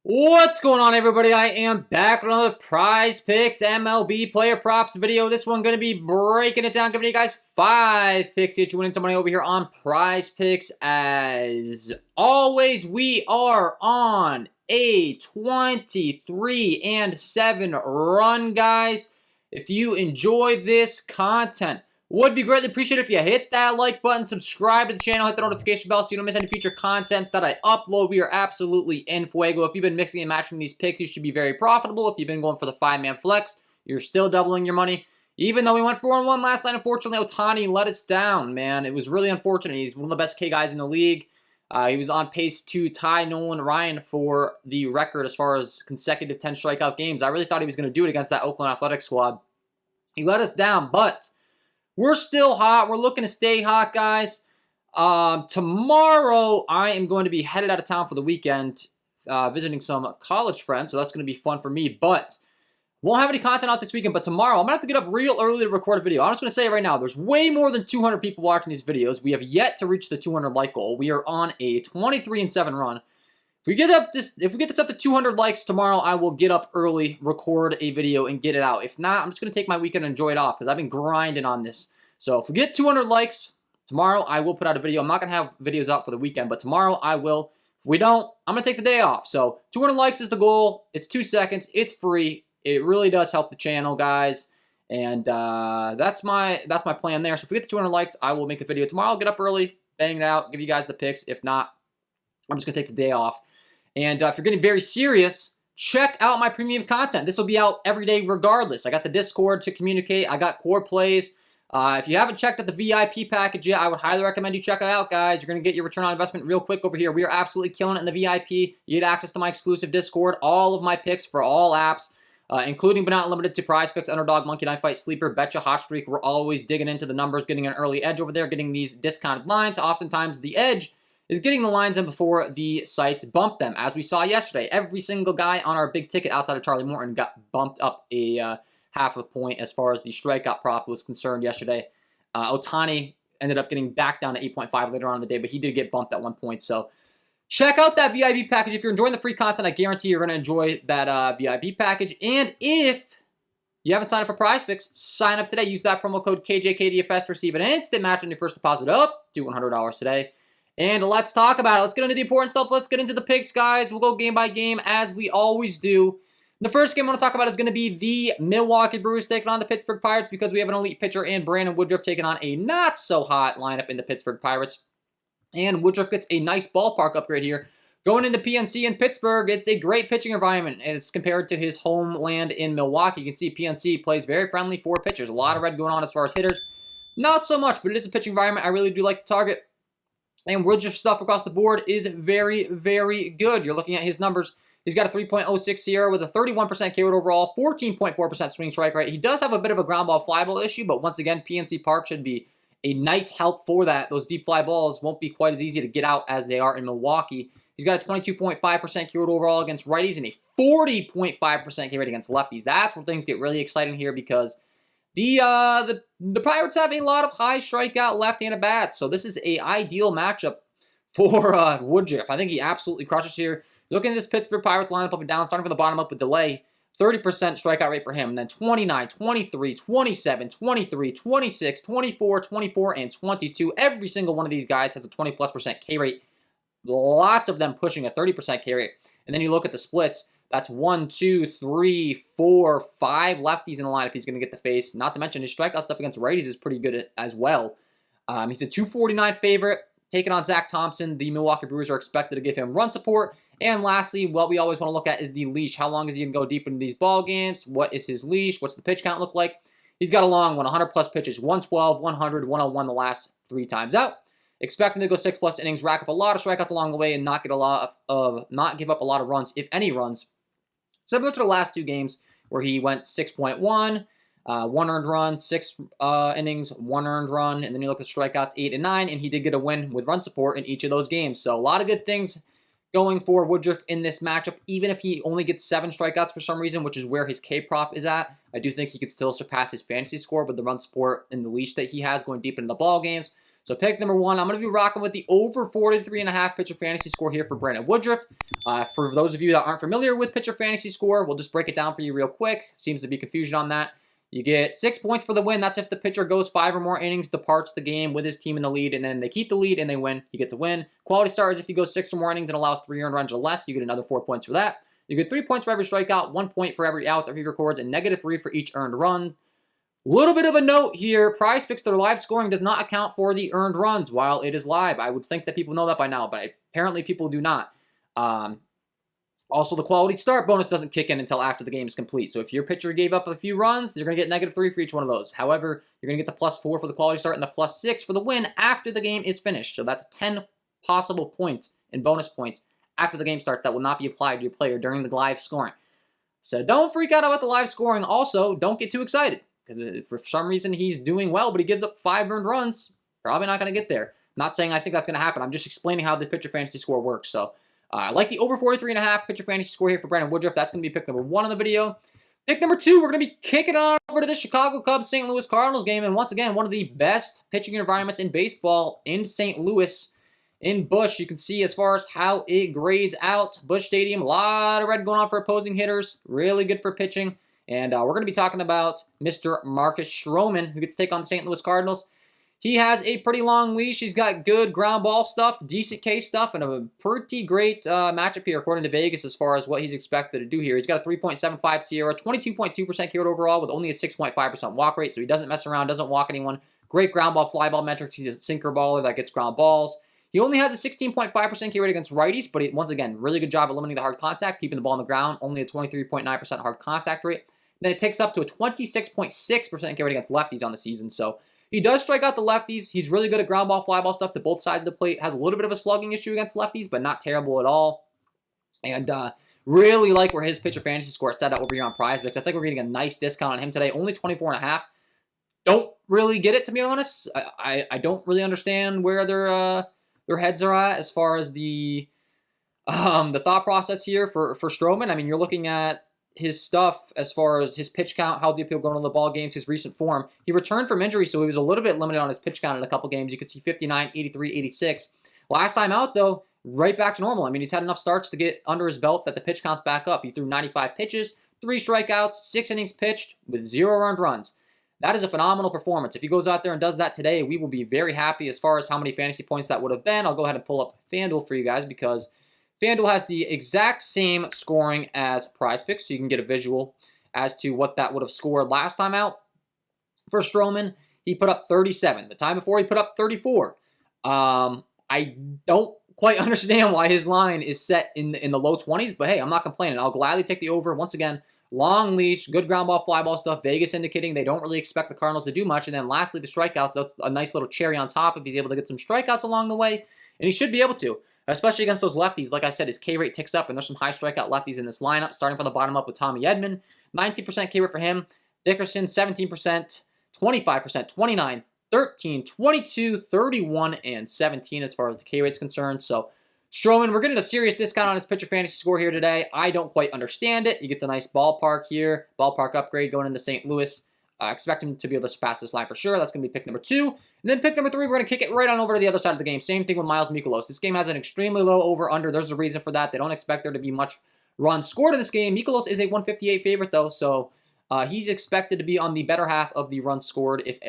What's going on, everybody? I am back with another Prize Picks MLB player props video. This one going to be breaking it down, giving you guys 5 picks each, winning some money over here on Prize Picks. As always, we are on a 23-7 run, guys. If you enjoy this content, would be greatly appreciated if you hit that like button, subscribe to the channel, hit the notification bell so you don't miss any future content that I upload. We are absolutely in fuego. If you've been mixing and matching these picks, you should be very profitable. If you've been going for the 5-man flex, you're still doubling your money. Even though we went 4-1 last night, unfortunately, Ohtani let us down, man. It was really unfortunate. He's one of the best K guys in the league. He was on pace to tie Nolan Ryan for the record as far as consecutive 10 strikeout games. I really thought he was going to do it against that Oakland Athletics squad. He let us down, but we're still hot. We're looking to stay hot, guys. Tomorrow, I am going to be headed out of town for the weekend, visiting some college friends, so that's going to be fun for me. But won't have any content out this weekend, but tomorrow, I'm going to have to get up real early to record a video. I'm just going to say it right now, there's way more than 200 people watching these videos. We have yet to reach the 200 like goal. We are on a 23-7 run. If we get this up to 200 likes tomorrow, I will get up early, record a video, and get it out. If not, I'm just going to take my weekend and enjoy it off because I've been grinding on this. So if we get 200 likes tomorrow, I will put out a video. I'm not going to have videos out for the weekend, but tomorrow I will. If we don't, I'm going to take the day off. So 200 likes is the goal. It's 2 seconds. It's free. It really does help the channel, guys. And that's my plan there. So if we get to 200 likes, I will make a video tomorrow. I'll get up early, bang it out, give you guys the picks. If not, I'm just going to take the day off. And if you're getting very serious, check out my premium content. This will be out every day regardless. I got the Discord to communicate. I got core plays. If you haven't checked out the VIP package yet, I would highly recommend you check it out, guys. You're going to get your return on investment real quick over here. We are absolutely killing it in the VIP. You get access to my exclusive Discord, all of my picks for all apps, including but not limited to Prizepicks, Underdog, Monkey Knife Fight, Sleeper, Betcha, Hot Streak. We're always digging into the numbers, getting an early edge over there, getting these discounted lines. Oftentimes, the edge is getting the lines in before the sites bump them. As we saw yesterday, every single guy on our big ticket outside of Charlie Morton got bumped up a half a point as far as the strikeout prop was concerned yesterday. Ohtani ended up getting back down to 8.5 later on in the day, but he did get bumped at one point. So check out that VIP package. If you're enjoying the free content, I guarantee you're going to enjoy that VIP package. And if you haven't signed up for Prizepicks, sign up today. Use that promo code KJK DFS to receive an instant match on your first deposit up to $100 today. And let's talk about it. Let's get into the important stuff. Let's get into the picks, guys. We'll go game by game as we always do. The first game I want to talk about is going to be the Milwaukee Brewers taking on the Pittsburgh Pirates because we have an elite pitcher in Brandon Woodruff taking on a not-so-hot lineup in the Pittsburgh Pirates. And Woodruff gets a nice ballpark upgrade here. Going into PNC in Pittsburgh, it's a great pitching environment as compared to his homeland in Milwaukee. You can see PNC plays very friendly for pitchers. A lot of red going on as far as hitters. Not so much, but it is a pitching environment I really do like to target. And Woodruff stuff across the board is very, very good. You're looking at his numbers. He's got a 3.06 SIERA with a 31% K rate overall, 14.4% swing strike rate. He does have a bit of a ground ball fly ball issue, but once again, PNC Park should be a nice help for that. Those deep fly balls won't be quite as easy to get out as they are in Milwaukee. He's got a 22.5% K rate overall against righties and a 40.5% K rate against lefties. That's where things get really exciting here because the Pirates have a lot of high strikeout left-handed bats, so this is an ideal matchup for Woodruff. I think he absolutely crushes here. Looking at this Pittsburgh Pirates lineup up and down, starting from the bottom up with delay, 30% strikeout rate for him, and then 29, 23, 27, 23, 26, 24, 24, and 22. Every single one of these guys has a 20+% K rate. Lots of them pushing a 30% K rate. And then you look at the splits. That's 1, 2, 3, 4, 5 lefties in the lineup he's going to get to face. Not to mention his strikeout stuff against righties is pretty good as well. He's a 249 favorite. Taking on Zach Thompson, the Milwaukee Brewers are expected to give him run support. And lastly, what we always want to look at is the leash. How long is he going to go deep into these ball games? What is his leash? What's the pitch count look like? He's got a long one, 100-plus pitches, 112, 100, 101 the last 3 times out. Expect him to go 6+ innings, rack up a lot of strikeouts along the way, and not give up a lot of runs, if any runs. Similar to the last 2 games where he went 6.1, 1 earned run, 6 innings, 1 earned run, and then you look at strikeouts 8 and 9, and he did get a win with run support in each of those games. So a lot of good things going for Woodruff in this matchup. Even if he only gets 7 strikeouts for some reason, which is where his K prop is at, I do think he could still surpass his fantasy score with the run support and the leash that he has going deep into the ball games. So pick number 1, I'm going to be rocking with the over 43.5 pitcher fantasy score here for Brandon Woodruff. For those of you that aren't familiar with pitcher fantasy score, we'll just break it down for you real quick. Seems to be confusion on that. You get 6 points for the win. That's if the pitcher goes 5 or more innings, departs the game with his team in the lead, and then they keep the lead and they win. He gets a win. Quality start is if he goes 6 or more innings and allows 3 earned runs or less, you get another 4 points for that. You get 3 points for every strikeout, 1 point for every out that he records, and -3 for each earned run. Little bit of a note here, Prizepicks, their live scoring does not account for the earned runs while it is live. I would think that people know that by now, but apparently people do not. Also, the quality start bonus doesn't kick in until after the game is complete. So if your pitcher gave up a few runs, you're going to get -3 for each one of those. However, you're going to get the +4 for the quality start and the +6 for the win after the game is finished. So that's 10 possible points in bonus points after the game starts that will not be applied to your player during the live scoring. So don't freak out about the live scoring. Also, don't get too excited because for some reason he's doing well, but he gives up 5 earned runs. Probably not going to get there. Not saying I think that's going to happen. I'm just explaining how the pitcher fantasy score works. So I like the over 43.5 pitcher fantasy score here for Brandon Woodruff. That's going to be pick number 1 on the video. Pick number 2, we're going to be kicking on over to the Chicago Cubs St. Louis Cardinals game. And once again, one of the best pitching environments in baseball in St. Louis. In Busch, you can see as far as how it grades out. Busch Stadium, a lot of red going on for opposing hitters. Really good for pitching. And we're going to be talking about Mr. Marcus Stroman, who gets to take on the St. Louis Cardinals. He has a pretty long leash. He's got good ground ball stuff, decent K stuff, and a pretty great matchup here according to Vegas as far as what he's expected to do here. He's got a 3.75 SIERA, 22.2% K rate overall with only a 6.5% walk rate, so he doesn't mess around, doesn't walk anyone. Great ground ball, fly ball metrics. He's a sinker baller that gets ground balls. He only has a 16.5% K rate against righties, but once again, really good job at limiting the hard contact, keeping the ball on the ground, only a 23.9% hard contact rate. Then it takes up to a 26.6% K rate against lefties on the season, so he does strike out the lefties. He's really good at ground ball, fly ball stuff to both sides of the plate. Has a little bit of a slugging issue against lefties, but not terrible at all. And really like where his pitcher fantasy score is set out over here on Prizepicks. I think we're getting a nice discount on him today. Only 24.5. Don't really get it, to be honest. I don't really understand where their heads are at as far as the thought process here for Stroman. I mean, you're looking at his stuff as far as his pitch count, how deep he'll go into the ball games, his recent form. He returned from injury, so he was a little bit limited on his pitch count in a couple games. You can see 59, 83, 86. Last time out, though, right back to normal. I mean, he's had enough starts to get under his belt that the pitch count's back up. He threw 95 pitches, 3 strikeouts, 6 innings pitched with 0 earned runs. That is a phenomenal performance. If he goes out there and does that today, we will be very happy as far as how many fantasy points that would have been. I'll go ahead and pull up FanDuel for you guys because FanDuel has the exact same scoring as Prizepicks, so you can get a visual as to what that would have scored last time out. For Stroman, he put up 37. The time before, he put up 34. I don't quite understand why his line is set in the low 20s, but hey, I'm not complaining. I'll gladly take the over. Once again, long leash, good ground ball, fly ball stuff. Vegas indicating they don't really expect the Cardinals to do much. And then lastly, the strikeouts. That's a nice little cherry on top if he's able to get some strikeouts along the way. And he should be able to. Especially against those lefties. Like I said, his K rate ticks up, and there's some high strikeout lefties in this lineup, starting from the bottom up with Tommy Edman. 19% K rate for him. Dickerson, 17%, 25%, 29, 13, 22, 31, and 17 as far as the K rate's concerned. So, Stroman, we're getting a serious discount on his pitcher fantasy score here today. I don't quite understand it. He gets a nice ballpark here. Ballpark upgrade going into St. Louis. Expect him to be able to surpass this line for sure. That's going to be pick number 2. And then pick number 3, we're going to kick it right on over to the other side of the game. Same thing with Miles Mikolas. This game has an extremely low over-under. There's a reason for that. They don't expect there to be much runs scored in this game. Mikolas is a 158 favorite, though, so he's expected to be on the better half of the runs scored if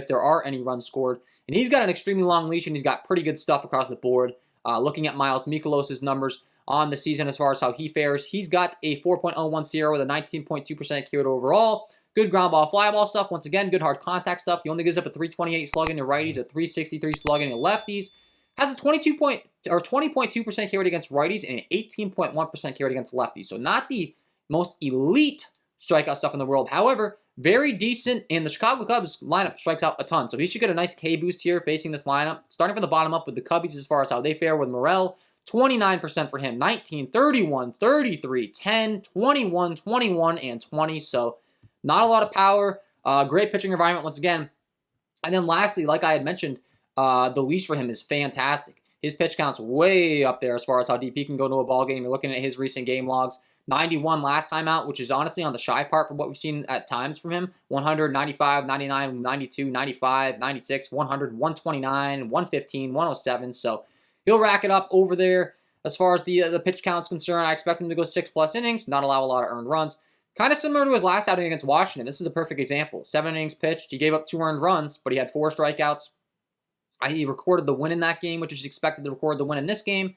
there are any runs scored. And he's got an extremely long leash, and he's got pretty good stuff across the board. Looking at Miles Mikolas' numbers on the season as far as how he fares, he's got a 4.01 SIERA with a 19.2% K rate overall. Good ground ball, fly ball stuff. Once again, good hard contact stuff. He only gives up a 328 slugging to righties, a 363 slugging to lefties. Has a 20.2% K rate against righties and an 18.1% K rate against lefties. So not the most elite strikeout stuff in the world. However, very decent, and the Chicago Cubs lineup strikes out a ton. So he should get a nice K boost here facing this lineup. Starting from the bottom up with the Cubbies as far as how they fare with Morel. 29% for him, 19, 31, 33, 10, 21, 21, and 20. So not a lot of power. Great pitching environment once again. And then lastly, like I had mentioned, the leash for him is fantastic. His pitch count's way up there as far as how deep he can go into a ball game. You're looking at his recent game logs. 91 last time out, which is honestly on the shy part from what we've seen at times from him. 100, 95, 99, 92, 95, 96, 100, 129, 115, 107. So he'll rack it up over there. As far as the pitch count's concerned, I expect him to go 6+ innings, not allow a lot of earned runs. Kind of similar to his last outing against Washington. This is a perfect example. 7 innings pitched. He gave up 2 earned runs, but he had 4 strikeouts. He recorded the win in that game, which is expected to record the win in this game.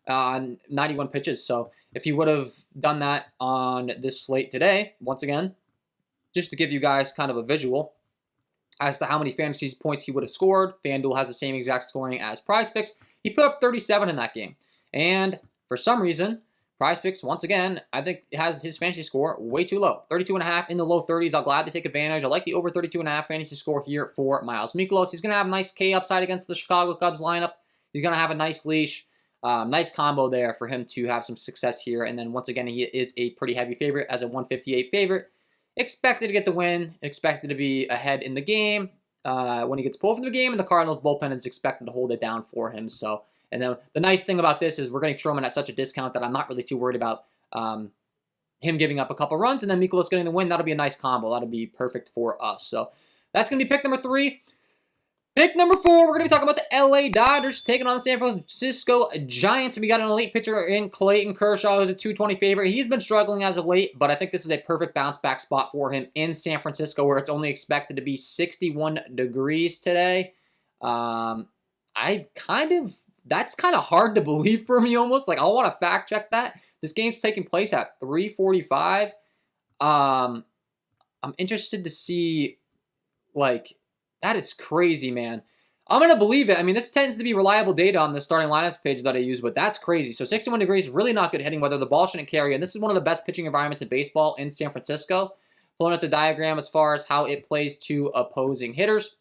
91 pitches. So if he would have done that on this slate today, once again, just to give you guys kind of a visual as to how many fantasy points he would have scored, FanDuel has the same exact scoring as Prizepicks. He put up 37 in that game. And for some reason, Prizepicks, once again, I think has his fantasy score way too low. 32.5 in the low 30s. I'll gladly take advantage. I like the over 32.5 fantasy score here for Miles Mikolas. He's going to have a nice K upside against the Chicago Cubs lineup. He's going to have a nice leash. Nice combo there for him to have some success here. And then once again, he is a pretty heavy favorite as a 158 favorite. Expected to get the win. Expected to be ahead in the game when he gets pulled from the game. And the Cardinals bullpen is expected to hold it down for him. So, and then the nice thing about this is we're getting Stroman at such a discount that I'm not really too worried about him giving up a couple runs and then Mikolas getting the win. That'll be a nice combo. That'll be perfect for us. So that's going to be pick number 3. Pick number 4, we're going to be talking about the LA Dodgers taking on the San Francisco Giants. We got an elite pitcher in Clayton Kershaw, who's a 220 favorite. He's been struggling as of late, but I think this is a perfect bounce back spot for him in San Francisco, where it's only expected to be 61 degrees today. That's kind of hard to believe for me almost. Like, I want to fact check that. This game's taking place at 3:45. I'm interested to see, like, that is crazy, man. I'm going to believe it. I mean, this tends to be reliable data on the starting lineups page that I use, but that's crazy. So 61 degrees, really not good hitting weather. The ball shouldn't carry, and this is one of the best pitching environments in baseball in San Francisco. Pulling up the diagram as far as how it plays to opposing hitters.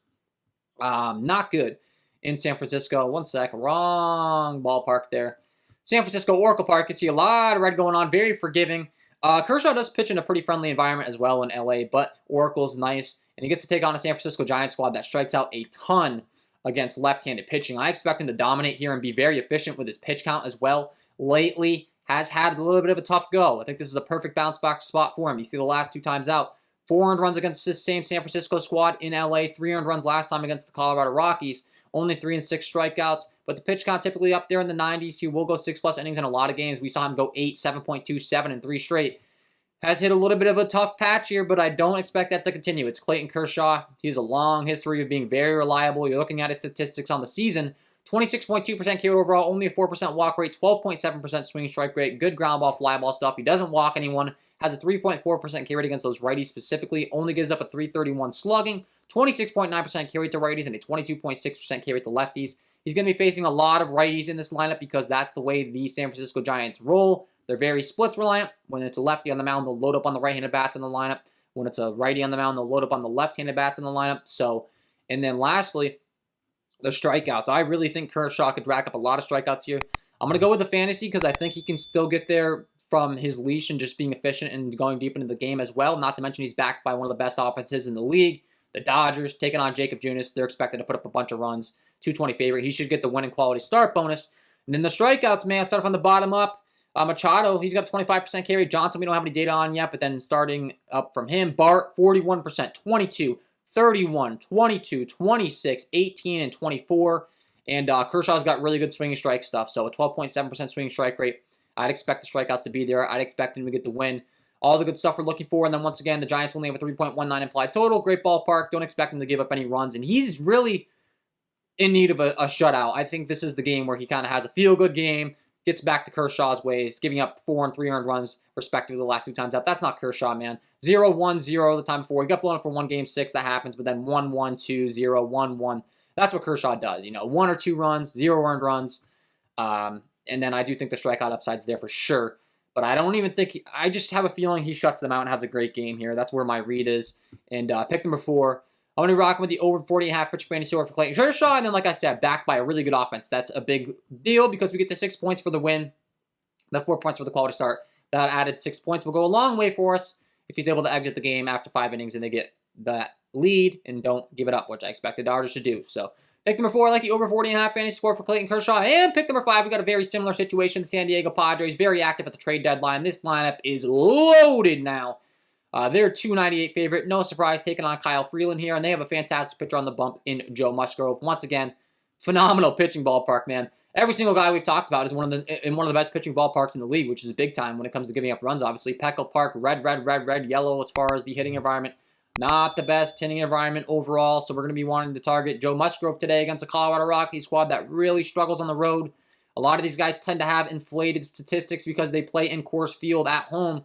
Not good in San Francisco. One sec, wrong ballpark there. San Francisco Oracle Park, you see a lot of red going on, very forgiving. Kershaw does pitch in a pretty friendly environment as well in LA, but Oracle's nice. And he gets to take on a San Francisco Giants squad that strikes out a ton against left-handed pitching. I expect him to dominate here and be very efficient with his pitch count as well. Lately, has had a little bit of a tough go. I think this is a perfect bounce-back spot for him. You see the last 2 times out. 4 earned runs against this same San Francisco squad in LA. 3 earned runs last time against the Colorado Rockies. Only 3 and 6 strikeouts. But the pitch count typically up there in the 90s. He will go 6+ innings in a lot of games. We saw him go 8, 7.2, 7, and 3 straight. Has hit a little bit of a tough patch here, but I don't expect that to continue. It's Clayton Kershaw. He has a long history of being very reliable. You're looking at his statistics on the season. 26.2% K overall, only a 4% walk rate, 12.7% swing strike rate, good ground ball, fly ball stuff. He doesn't walk anyone. Has a 3.4% K rate against those righties specifically. Only gives up a 331 slugging, 26.9% K rate to righties, and a 22.6% K rate to lefties. He's going to be facing a lot of righties in this lineup because that's the way the San Francisco Giants roll. They're very splits reliant. When it's a lefty on the mound, they'll load up on the right-handed bats in the lineup. When it's a righty on the mound, they'll load up on the left-handed bats in the lineup. So, and then lastly, the strikeouts. I really think Kershaw could rack up a lot of strikeouts here. I'm going to go with the fantasy because I think he can still get there from his leash and just being efficient and going deep into the game as well. Not to mention he's backed by one of the best offenses in the league. The Dodgers taking on Jacob Junis. They're expected to put up a bunch of runs. 220 favorite. He should get the winning quality start bonus. And then the strikeouts, man, start from the bottom up. Machado, he's got a 25% carry. Johnson, we don't have any data on yet, but then starting up from him. Bart, 41%, 22, 31, 22, 26, 18, and 24. And Kershaw's got really good swing and strike stuff, so a 12.7% swing strike rate. I'd expect the strikeouts to be there. I'd expect him to get the win. All the good stuff we're looking for. And then once again, the Giants only have a 3.19 implied total. Great ballpark. Don't expect him to give up any runs. And he's really in need of a shutout. I think this is the game where he kind of has a feel-good game. Gets back to Kershaw's ways, giving up 4 and 3 earned runs, respectively, the last 2 times out. That's not Kershaw, man. 0-1-0 the time before. He got blown up for 1 game 6. That happens, but then 1-1-2, 0-1-1. That's what Kershaw does. 1 or 2 runs, 0 earned runs. And then I do think the strikeout upside's there for sure. But I don't even think... I just have a feeling he shuts them out and has a great game here. That's where my read is. And pick number 4. I'm going to be rocking with the over 40.5 pitch fantasy score for Clayton Kershaw. And then, like I said, backed by a really good offense. That's a big deal because we get the 6 points for the win, the 4 points for the quality start. That added 6 points will go a long way for us if he's able to exit the game after 5 innings and they get that lead and don't give it up, which I expect the Dodgers to do. So Pick number 4, I like the over 40.5 fantasy score for Clayton Kershaw. And pick number 5, we got a very similar situation. The San Diego Padres, very active at the trade deadline. This lineup is loaded now. They're 298 favorite. No surprise, taking on Kyle Freeland here. And they have a fantastic pitcher on the bump in Joe Musgrove. Once again, phenomenal pitching ballpark, man. Every single guy we've talked about is in one of the best pitching ballparks in the league, which is big time when it comes to giving up runs, obviously. Petco Park, red, yellow as far as the hitting environment. Not the best hitting environment overall, so we're going to be wanting to target Joe Musgrove today against a Colorado Rockies squad that really struggles on the road. A lot of these guys tend to have inflated statistics because they play in Coors Field at home.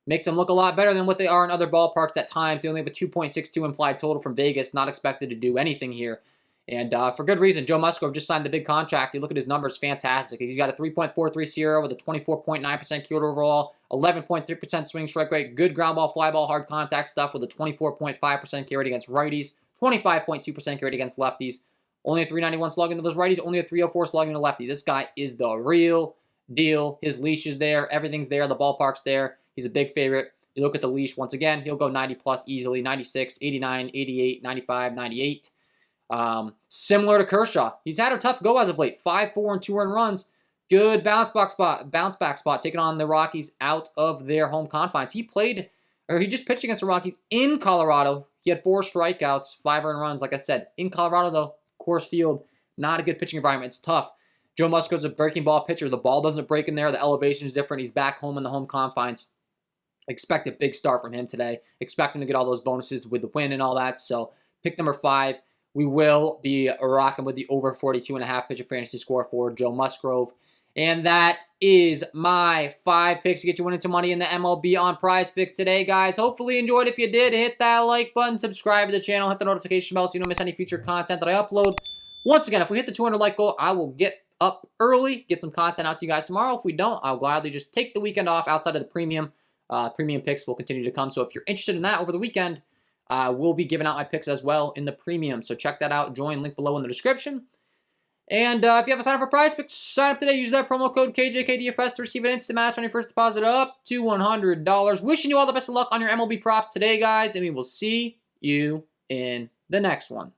Makes them look a lot better than what they are in other ballparks at times. They only have a 2.62 implied total from Vegas, not expected to do anything here. And for good reason, Joe Musgrove just signed the big contract. You look at his numbers, fantastic. He's got a 3.43 SIERA with a 24.9% cured overall, 11.3% swing strike rate, good ground ball, fly ball, hard contact stuff with a 24.5% K rate against righties, 25.2% K rate against lefties. Only a 391 slugging to those righties, only a 304 slugging to lefties. This guy is the real deal. His leash is there. Everything's there. The ballpark's there. He's a big favorite. You look at the leash, once again, he'll go 90 plus easily, 96, 89, 88, 95, 98. Similar to Kershaw. He's had a tough go as of late. 5-4 and 2 earned runs. Good bounce back spot, taking on the Rockies out of their home confines. He just pitched against the Rockies in Colorado. He had 4 strikeouts, 5 earned runs. Like I said, in Colorado, though, Coors Field, not a good pitching environment. It's tough. Joe Musgrove's a breaking ball pitcher. The ball doesn't break in there. The elevation is different. He's back home in the home confines. Expect a big start from him today. Expect him to get all those bonuses with the win and all that. So pick number 5. We will be rocking with the over 42.5 pitcher fantasy score for Joe Musgrove. And that is my 5 picks to get you winning some money in the MLB on Prizepicks today, guys. Hopefully you enjoyed. If you did, hit that like button, subscribe to the channel, hit the notification bell so you don't miss any future content that I upload. Once again, if we hit the 200 like goal, I will get up early, get some content out to you guys tomorrow. If we don't, I'll gladly just take the weekend off outside of the premium. Premium picks will continue to come. So if you're interested in that over the weekend, we'll be giving out my picks as well in the premium. So check that out. Join, link below in the description. And if you haven't signed up for Prizepicks, sign up today. Use that promo code KJK DFS to receive an instant match on your first deposit up to $100. Wishing you all the best of luck on your MLB props today, guys. And we will see you in the next one.